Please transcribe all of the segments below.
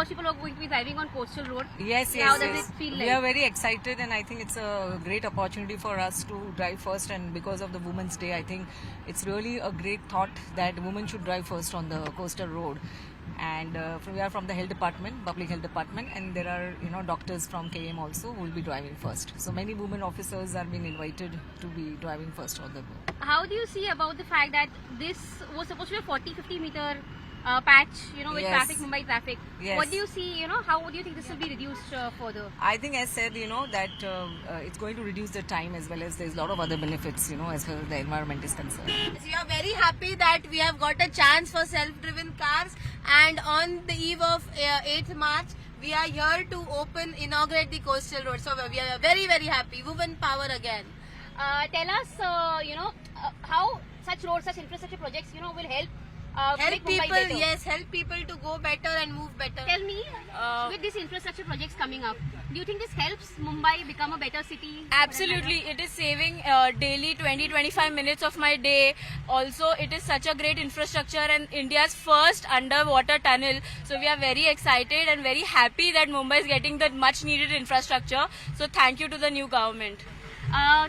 first people who are going to be driving on coastal road. Yes, How does it feel like? We are very excited, and I think it's a great opportunity for us to drive first. And because of the Women's Day, I think it's really a great thought that women should drive first on the coastal road. And we are from the health department, public health department, and there are doctors from KM also who will be driving first. So many women officers are being invited to be driving first on the road. How do you see about the fact that this was supposed to be a 40-50 meter patch, with Yes. traffic, Mumbai traffic? Yes. What do you see? How do you think this will be reduced further? I think, as said, that it's going to reduce the time, as well as there's a lot of other benefits, as far as the environment is concerned. We are very happy that we have got a chance for self-driven cars, and on the eve of 8th March, we are here to inaugurate the coastal road. So we are very, very happy. Women power again. Tell us, how such roads, such infrastructure projects, will help. Help make Mumbai people, better. yes, help people to go better and move better. Tell me, with these infrastructure projects coming up, do you think this helps Mumbai become a better city? Absolutely, it is saving daily 20-25 minutes of my day. Also, it is such a great infrastructure and India's first underwater tunnel. So we are very excited and very happy that Mumbai is getting that much needed infrastructure. So thank you to the new government.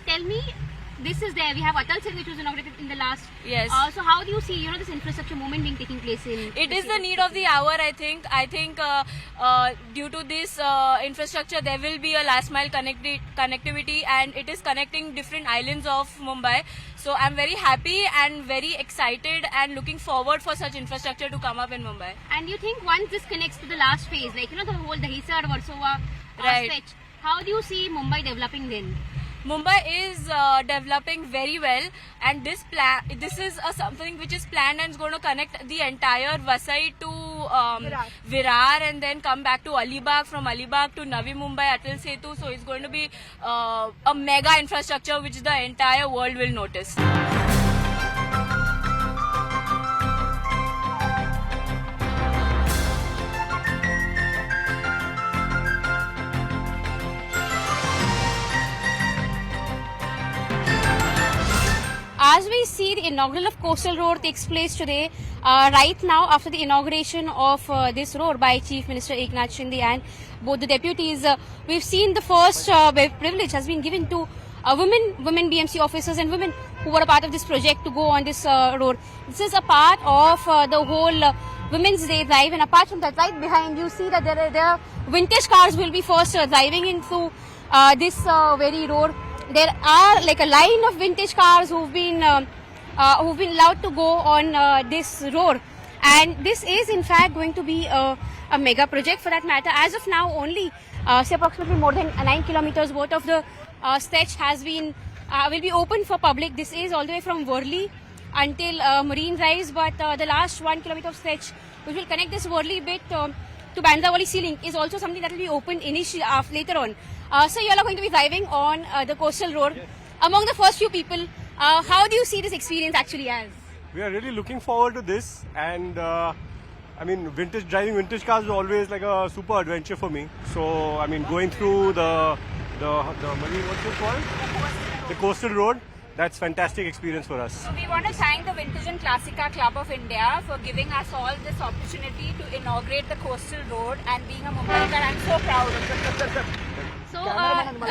Tell me, this is there. We have Atal Singh, which was inaugurated in the last. Yes. So how do you see, this infrastructure movement being taking place in? It is the need of the hour, I think. Due to this infrastructure, there will be a last mile connectivity, and it is connecting different islands of Mumbai. So I'm very happy and very excited and looking forward for such infrastructure to come up in Mumbai. And you think once this connects to the last phase, like the whole Dahisar, Versova Right. stretch, how do you see Mumbai developing then? Mumbai is developing very well, and this is something which is planned and is going to connect the entire Vasai to Virar, and then come back to Alibag, from Alibag to Navi Mumbai, Atal Setu. So it's going to be a mega infrastructure which the entire world will notice. As we see, the inaugural of Coastal Road takes place today, right now after the inauguration of this road by Chief Minister Eknath Shinde and both the deputies. We've seen the first privilege has been given to women BMC officers and women who were a part of this project to go on this road. This is a part of the whole Women's Day drive, and apart from that, right behind you see that there are vintage cars will be first driving into this very road. There are like a line of vintage cars who've been allowed to go on this road, and this is in fact going to be a mega project for that matter. As of now, only say approximately more than 9 kilometers worth of the stretch has been will be open for public. This is all the way from Worli until Marine Drive, but the last 1 kilometer of stretch, which will connect this Worli bit to Bandravali Sea Link, is also something that will be open initially later on. So you all are going to be driving on the coastal road. Among the first few people, how do you see this experience actually as? We are really looking forward to this, and driving vintage cars is always like a super adventure for me. So going through the marine, what's it called? The coastal road. That's fantastic experience for us. So we want to thank the Vintage and Classic Car Club of India for giving us all this opportunity to inaugurate the coastal road, and being a Mumbaiker, I'm so proud of it. So,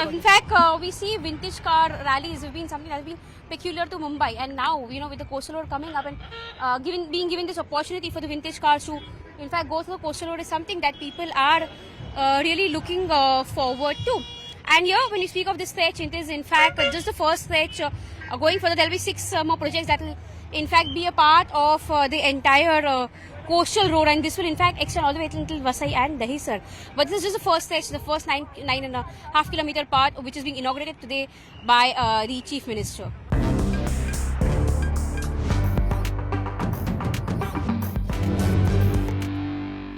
in fact, we see vintage car rallies have been something that has been peculiar to Mumbai, and now, with the coastal road coming up and being given this opportunity for the vintage cars to, in fact, go through the coastal road is something that people are really looking forward to. And here, when you speak of this stretch, it is in fact just the first stretch. Going further, there will be 6 more projects that will, in fact, be a part of the entire coastal road, and this will in fact extend all the way until Vasai and Dahisar. But this is just the first stretch, the first 9.5 kilometer part, which is being inaugurated today by the Chief Minister.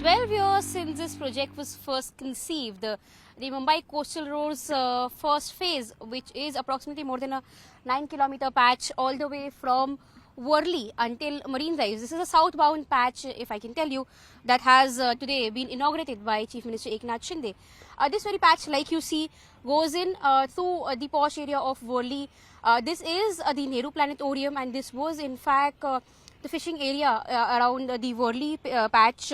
12 years since this project was first conceived, the Mumbai Coastal Road's first phase, which is approximately more than a 9-kilometer patch all the way from Worli until Marine Drive. This is a southbound patch, if I can tell you, that has today been inaugurated by Chief Minister Eknath Shinde. This very patch, like you see, goes in through the posh area of Worli. This is the Nehru Planetarium, and this was in fact the fishing area around the Worli patch.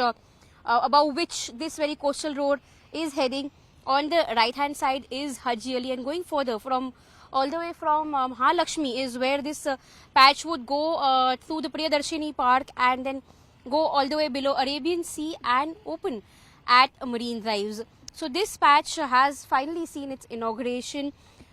above which this very coastal road is heading. On the right hand side is Haji Ali, and going further from all the way from Mahalakshmi is where this patch would go through the Priyadarshini Park and then go all the way below Arabian Sea and open at Marine Drives. So this patch has finally seen its inauguration.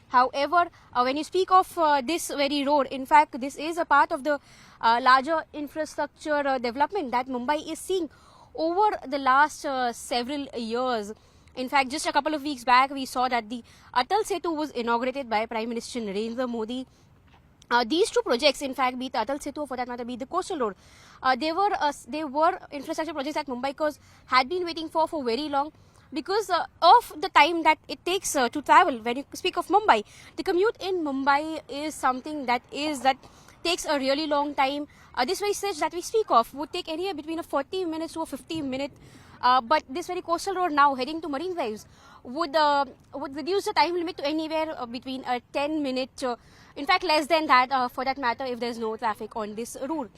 However, when you speak of this very road, in fact, this is a part of the larger infrastructure development that Mumbai is seeing over the last several years. In fact, just a couple of weeks back, we saw that the Atal Setu was inaugurated by Prime Minister Narendra Modi. These two projects, in fact, be it Atal Setu or for that matter, be it the coastal road, they were infrastructure projects that Mumbaikars had been waiting for very long, because of the time that it takes to travel. When you speak of Mumbai, the commute in Mumbai is something that takes a really long time. This very stretch that we speak of would take anywhere between a 40 minutes to a 50 minute. But this very coastal road now heading to Marine Drives would reduce the time limit to anywhere between a 10 minute, in fact less than that for that matter, if there's no traffic on this route.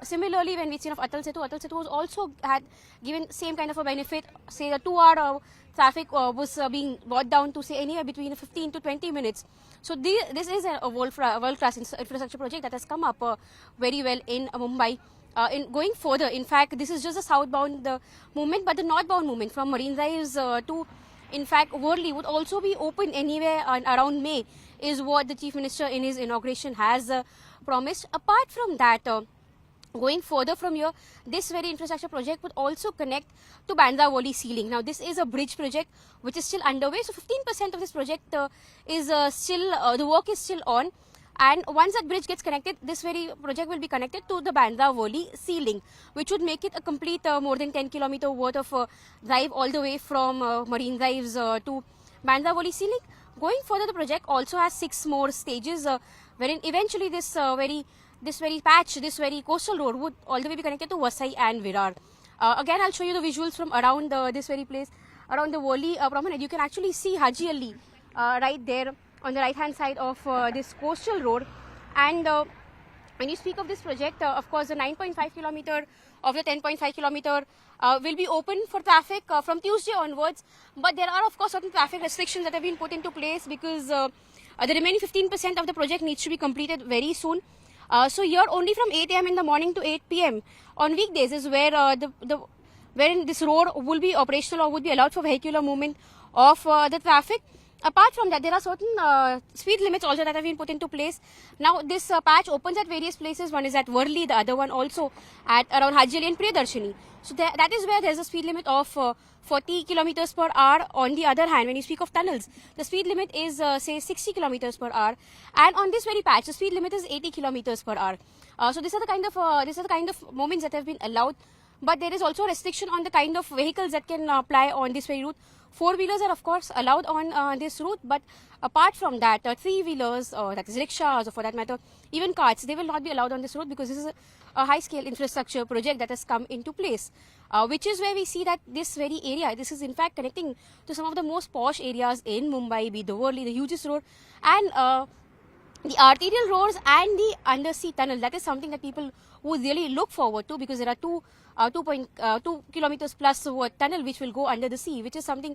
Similarly, when we seen of Atal Setu was also had given same kind of a benefit. Say the 2 hour traffic was being brought down to say anywhere between 15 to 20 minutes. So this is a world-class infrastructure project that has come up very well in Mumbai. In going further, in fact, this is just a southbound movement, but the northbound movement from Marine Drives to, in fact, Worli would also be open anywhere around May, is what the Chief Minister in his inauguration has promised. Apart from that, going further from here, this very infrastructure project would also connect to Bandra Worli Sea. Now, this is a bridge project which is still underway. So, 15% of this project is still, the work is still on. And once that bridge gets connected, this very project will be connected to the Bandra Worli Sea Link, which would make it a complete more than 10 kilometer worth of drive all the way from Marine Drives to Bandra Worli Sea Link. Going further, the project also has 6 more stages, wherein eventually this very patch, this very coastal road would all the way be connected to Vasai and Virar. Again, I'll show you the visuals from around this very place, around the Worli promenade. You can actually see Haji Ali right there on the right hand side of this coastal road. And when you speak of this project, of course the 9.5 kilometer of the 10.5 kilometer will be open for traffic from Tuesday onwards, but there are of course certain traffic restrictions that have been put into place because the remaining 15% of the project needs to be completed very soon. So here only from 8 AM in the morning to 8 PM on weekdays is where wherein this road will be operational or would be allowed for vehicular movement of the traffic. Apart from that, there are certain speed limits also that have been put into place. Now, this patch opens at various places. One is at Worli, the other one also at around Haji Ali and Priyadarshini. So, that is where there is a speed limit of 40 kilometers per hour. On the other hand, when you speak of tunnels, the speed limit is say 60 kilometers per hour. And on this very patch, the speed limit is 80 kilometers per hour. So, these are the kind of moments that have been allowed. But there is also a restriction on the kind of vehicles that can apply on this very route. 4-wheelers are of course allowed on this route, but apart from that, 3-wheelers, that is rickshaws or for that matter, even carts, they will not be allowed on this route because this is a high-scale infrastructure project that has come into place, which is where we see that this very area, this is in fact connecting to some of the most posh areas in Mumbai, be the Worli, the hugest road, and the arterial roads and the undersea tunnel. That is something that people would really look forward to because there are 2 kilometers plus tunnel which will go under the sea, which is something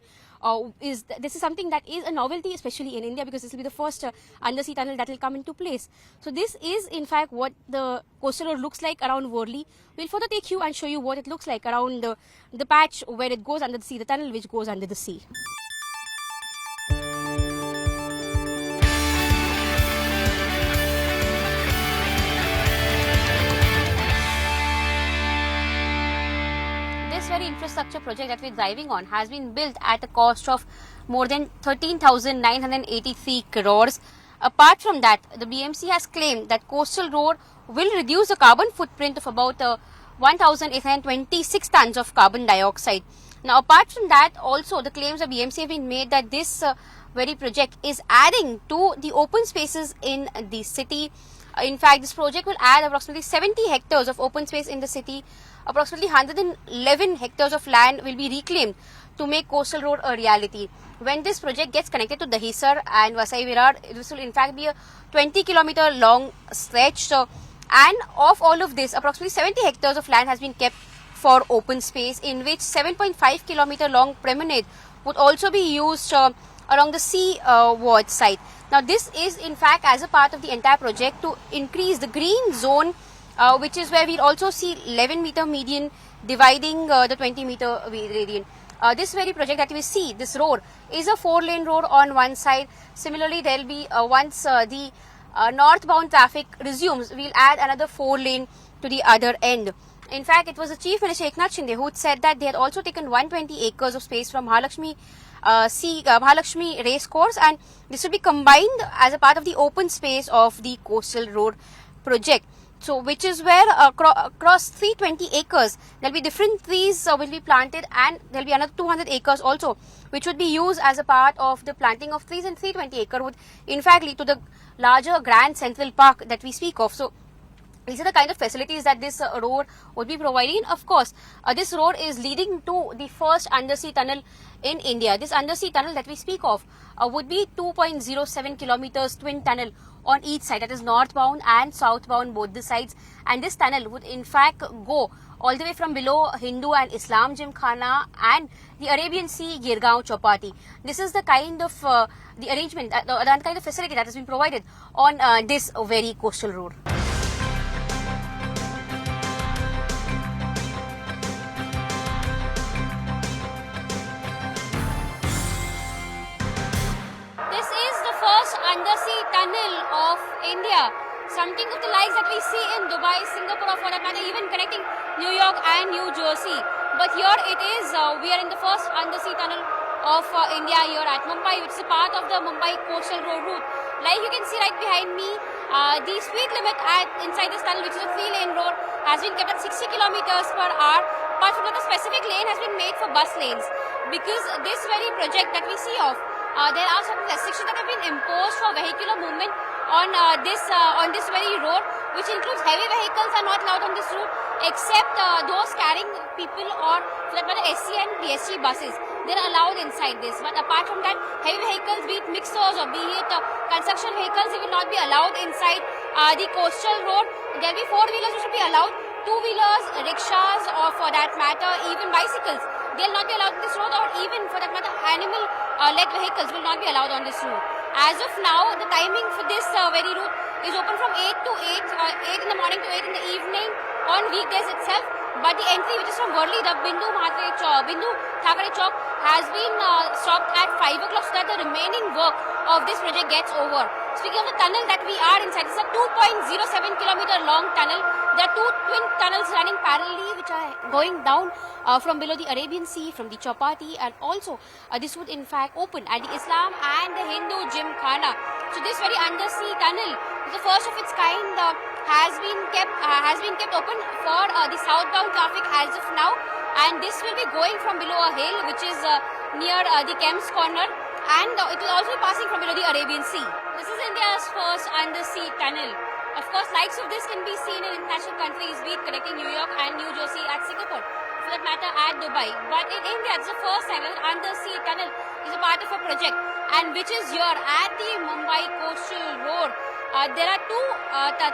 this is something that is a novelty, especially in India, because this will be the first undersea tunnel that will come into place. So this is in fact what the coastal road looks like around Worli. We'll further take you and show you what it looks like around the patch where it goes under the sea, the tunnel which goes under the sea. Very infrastructure project that we're driving on has been built at a cost of more than 13,983 crores. Apart from that, the BMC has claimed that coastal road will reduce the carbon footprint of about 1,826 tons of carbon dioxide. Now, apart from that, also the claims of BMC have been made that this very project is adding to the open spaces in the city. In fact, this project will add approximately 70 hectares of open space in the city. Approximately 111 hectares of land will be reclaimed to make coastal road a reality. When this project gets connected to Dahisar and Vasai Virar, this will in fact be a 20-kilometer long stretch. So, and of all of this, approximately 70 hectares of land has been kept for open space, in which 7.5 kilometer long promenade would also be used along the sea ward side. Now this is in fact as a part of the entire project to increase the green zone, which is where we'll also see 11-meter median dividing the 20-meter radian. This very project that we see, this road, is a 4-lane road on one side. Similarly, there will be, once the northbound traffic resumes, we'll add another 4-lane to the other end. In fact, it was the Chief Minister Eknath Shinde who said that they had also taken 120 acres of space from Mahalakshmi race course, and this will be combined as a part of the open space of the coastal road project. So, which is where across 320 acres, there will be different trees will be planted, and there will be another 200 acres also, which would be used as a part of the planting of trees, and 320 acre would in fact lead to the larger Grand Central Park that we speak of. So, these are the kind of facilities that this road would be providing. Of course, this road is leading to the first undersea tunnel in India. This undersea tunnel that we speak of would be 2.07 kilometers twin tunnel on each side, that is northbound and southbound both the sides. And this tunnel would in fact go all the way from below Hindu and Islam Gymkhana and the Arabian Sea Girgaon Chowpatty. This is the kind of the arrangement, the kind of facility that has been provided on this very coastal road. This is the first undersea tunnel of India. Something of the likes that we see in Dubai, Singapore, or for that matter, even connecting New York and New Jersey. But here it is, we are in the first undersea tunnel of India here at Mumbai, which is a part of the Mumbai coastal road route. Like you can see right behind me, the speed limit inside this tunnel, which is a 3-lane road, has been kept at 60 kilometers per hour. Apart from that, a specific lane has been made for bus lanes, because this very project that we see of, there are some restrictions that have been imposed for vehicular movement on this very road, which includes heavy vehicles are not allowed on this route except those carrying people, or for that matter SC and DST buses. They are allowed inside this. But apart from that, heavy vehicles, be it mixers or be it construction vehicles, they will not be allowed inside the coastal road. There will be 4-wheelers which will be allowed, 2-wheelers, rickshaws, or for that matter even bicycles. They will not be allowed on this road, or even for that matter animal-led vehicles will not be allowed on this route. As of now, the timing for this very route is open from 8 to 8 in the morning to 8 in the evening on weekdays itself. But the entry, which is from Worli, the Bindu Thakare Chowk, has been stopped at 5 o'clock, so that the remaining work of this project gets over. Speaking of the tunnel that we are inside, this is a 2.07 kilometer long tunnel. There are 2 twin tunnels running parallelly, which are going down from below the Arabian Sea, from the Chowpatty, and also this would in fact open at the Islam and the Hindu Gymkhana. So this very undersea tunnel, the first of its kind, has been kept open for the southbound traffic as of now, and this will be going from below a hill which is near the Kemps Corner, and it will also be passing from below the Arabian Sea. This is India's first undersea tunnel. Of course, likes of this can be seen in international countries, be it connecting New York and New Jersey, at Singapore, for that matter at Dubai. But in India, it's the first time an undersea tunnel is a part of a project, and which is here at the Mumbai coastal road. There are 2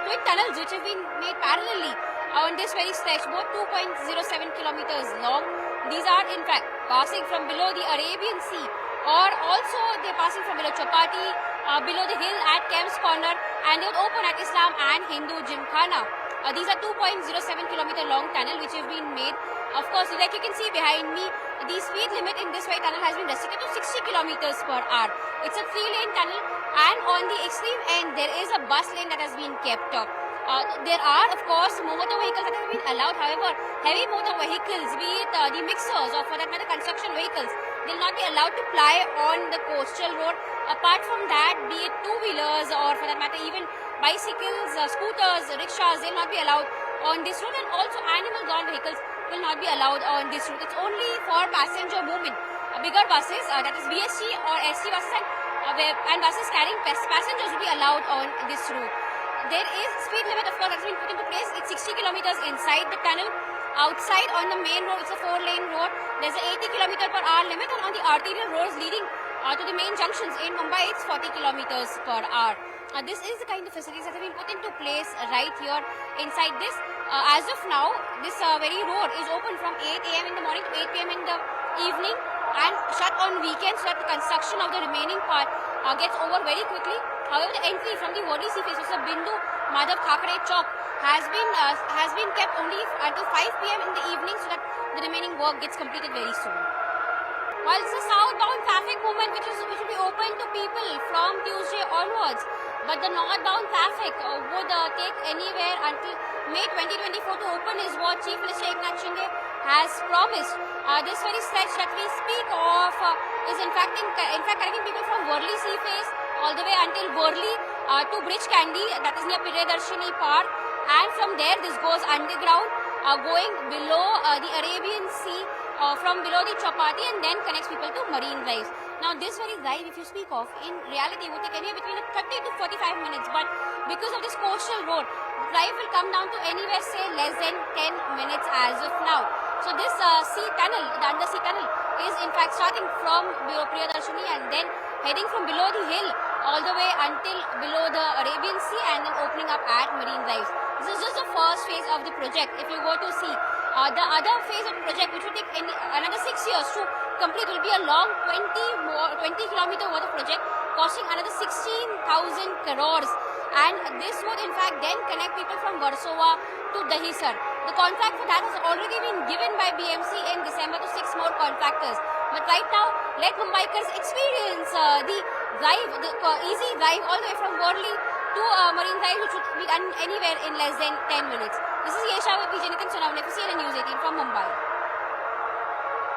twin tunnels which have been made parallelly on this very stretch, both 2.07 kilometers long. These are in fact passing from below the Arabian Sea, or also they're passing from below Chowpatty, below the hill at Kemps Corner, and they would open at Islam and Hindu Gymkhana. These are 2.07 kilometer long tunnel which have been made. Of course, like you can see behind me, the speed limit in this way tunnel has been restricted to 60 kilometers per hour. It's a 3-lane tunnel, and on the extreme end there is a bus lane that has been kept. There are of course motor vehicles that have been allowed. However, heavy motor vehicles, be it the mixers or for that matter construction vehicles, they will not be allowed to ply on the coastal road. Apart from that, be it 2-wheelers or for that matter even bicycles, scooters, rickshaws, they will not be allowed on this route, and also animal-drawn vehicles will not be allowed on this route. It's only for passenger movement. Bigger buses, that is BST or ST buses, and buses carrying passengers will be allowed on this route. There is speed limit, of course, that's been put into place. It's 60 kilometers inside the tunnel. Outside on the main road, it's a 4-lane road. There's an 80 kilometer per hour limit, and on the arterial roads leading to the main junctions in Mumbai, it's 40 kilometers per hour. This is the kind of facilities that have been put into place right here inside this. As of now, this very road is open from 8 a.m. in the morning to 8 p.m. in the evening and shut on weekends so that the construction of the remaining part gets over very quickly. However, the entry from the Worli Sea face, which is the Bindu Madhav Thakre Chowk, has been kept only until 5 p.m. in the evening so that the remaining work gets completed very soon. While it's a southbound traffic movement which will be open to people from Tuesday onwards, but the northbound traffic would take anywhere until May 2024 to open is what Chief Minister Eknath Shinde has promised. This very stretch that we speak of is in fact connecting people from Worli Sea Face all the way until Worli to Bridge Candy, that is near Piredarshini Park, and from there this goes underground going below the Arabian Sea, from below the Chapati, and then connects people to Marine Drives. Now this very drive, if you speak of, in reality would take anywhere between 30 to 45 minutes, but because of this coastal road, the drive will come down to anywhere say less than 10 minutes as of now. So this sea tunnel, the undersea tunnel, is in fact starting from below Priyadarshini and then heading from below the hill all the way until below the Arabian Sea and then opening up at Marine Drives. This is just the first phase of the project. If you go to see the other phase of the project, which will take another 6 years to complete, will be a long 20-kilometer worth of project costing another 16,000 crores. And this would in fact then connect people from Warsaw to Dahisar. The contract for that has already been given by BMC in December to 6 more contractors. But right now, let Mumbaikars experience the drive, the easy drive all the way from Worli to Marine Drive, which would be done anywhere in less than 10 minutes. This is Yesha with Vijay Nitin Sonavane for CNN News 18 from Mumbai.